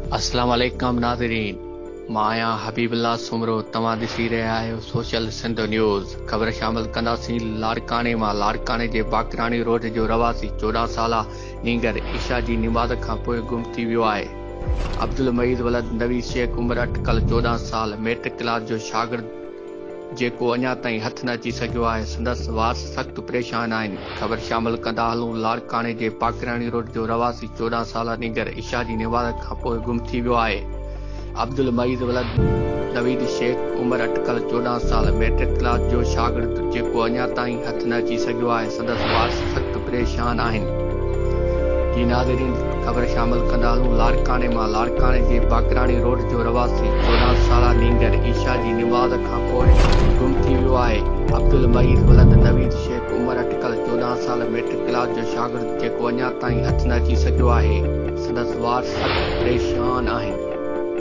अस्सलाम वालेकुम नाज़रीन, मां आहियां हबीबुल्लाह सुमरो। तव्हां ॾिसी रहिया आहियो सोशल सिंध न्यूज़। ख़बर शामिल कंदासीं। लाड़काने मां लाड़काने जे बाकरानी रोड जो रवासी 14 साला नींगर ईशा जी निमाज़ खां पोइ गुम थी वियो आहे। अब्दुल मईद वलद नवीद शेख उमिरि अटकल 14 साल मैट्रिक क्लास जो शागिर्द जेको अञा ताईं हथ न अची सघियो आहे। संदसि वारस सख़्तु परेशान आहिनि। ख़बर शामिल कंदा हलूं। लाड़काने जे बाकरानी रोड जो रवासी 14 साला नींगर ईशा जी निमाज़ खां पोइ गुम थी वियो आहे। अब्दुल मईद वलद नवीद शेख उमिरि अटकल 14 साल मैट्रिक क्लास जो शागिर्द जेको अञा ताईं हथ न अची सघियो आहे। संदसि वारस सख़्तु परेशान आहिनि। जी नाज़रीन, ख़बर शामिल कंदा हलूं। लाड़काने मां लाड़काने जे बाकरानी रोड जो रवासी 14 साला नींगर ईशा जी निमाज़ खां पोइ गुम थी वियो आहे। अब्दुल मईद वलद नवीद शेख उमिरि अटकल 14 साल मैट्रिक क्लास जो शागिर्द जेको अञा ताईं हथ न अची सघियो आहे। संदसि वारस सख़्तु परेशान आहिनि।